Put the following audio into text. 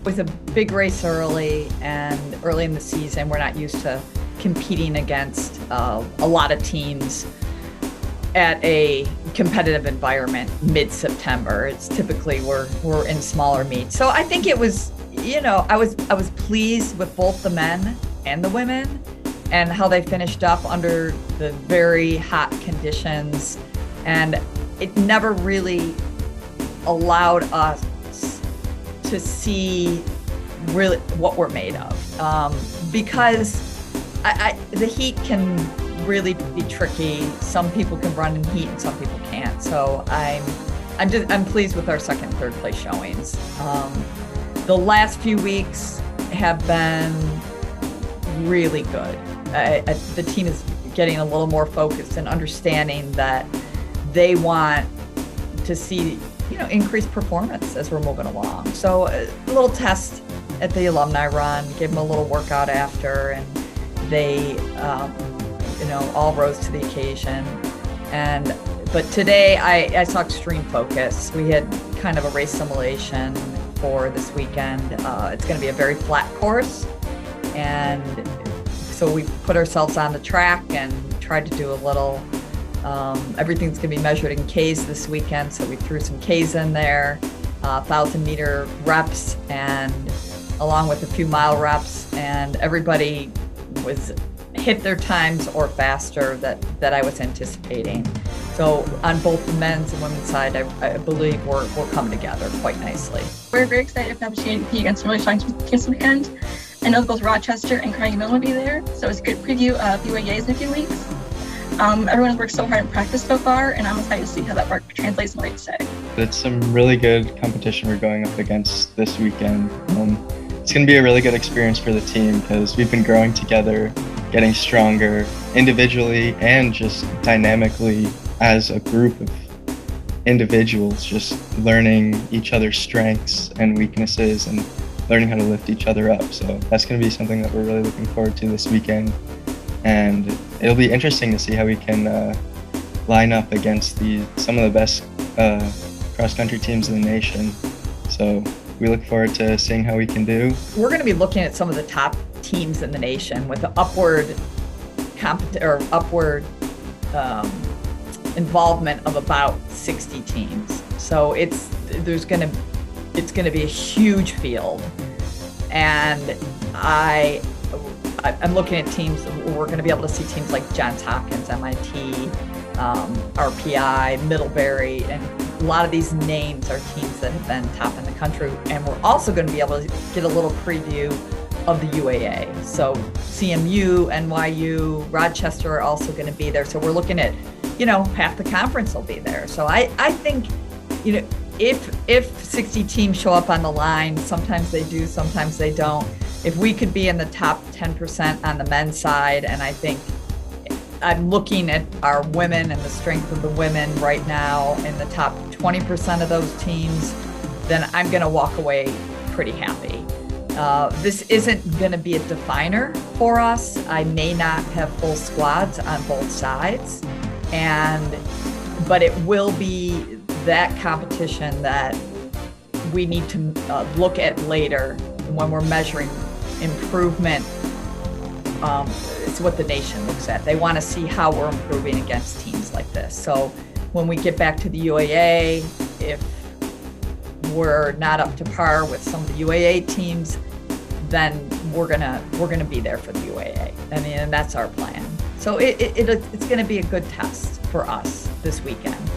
It was a big race early, and early in the season, we're not used to competing against a lot of teams at a competitive environment mid-September. It's typically we're in smaller meets. So I think it was, I was pleased with both the men and the women and how they finished up under the very hot conditions. And it never really allowed us to see really what we're made of, because the heat can really be tricky. Some people can run in heat and some people can't. So I'm pleased with our second and third place showings. The last few weeks have been really good. The team is getting a little more focused and understanding that they want to see increased performance as we're moving along. So a little test at the alumni run, gave them a little workout after, and they all rose to the occasion. But today I saw extreme focus. We had kind of a race simulation for this weekend. It's going to be a very flat course, and so we put ourselves on the track and tried to do a little. Everything's going to be measured in Ks this weekend, so we threw some Ks in there, 1,000-meter reps, and along with a few mile reps, and everybody hit their times or faster that I was anticipating. So on both the men's and women's side, I believe we're coming together quite nicely. We're very excited for the opportunity to compete against some really strong teams this weekend. I know both Rochester and Carnegie Mellon will be there, so it's a good preview of UAAs in a few weeks. Everyone's worked so hard in practice so far, and I'm excited to see how that work translates in the race today. It's some really good competition we're going up against this weekend. It's going to be a really good experience for the team because we've been growing together, getting stronger individually and just dynamically as a group of individuals, just learning each other's strengths and weaknesses and learning how to lift each other up. So that's going to be something that we're really looking forward to this weekend. And it'll be interesting to see how we can line up against some of the best cross-country teams in the nation. So we look forward to seeing how we can do. We're going to be looking at some of the top teams in the nation with the upward involvement of about 60 teams. So it's going to be a huge field, and I'm looking at teams. We're going to be able to see teams like Johns Hopkins, MIT, RPI, Middlebury, and a lot of these names are teams that have been top in the country. And we're also going to be able to get a little preview of the UAA. So CMU, NYU, Rochester are also going to be there. So we're looking at, half the conference will be there. So I think, if 60 teams show up on the line, sometimes they do, sometimes they don't. If we could be in the top 10% on the men's side, and I think I'm looking at our women and the strength of the women right now in the top 20% of those teams, then I'm going to walk away pretty happy. This isn't going to be a definer for us. I may not have full squads on both sides, but it will be that competition that we need to look at later when we're measuring improvement. It's what the nation looks at. They want to see how we're improving against teams like this. So when we get back to the UAA, if we're not up to par with some of the UAA teams, then we're gonna be there for the UAA. And that's our plan. So it's going to be a good test for us this weekend.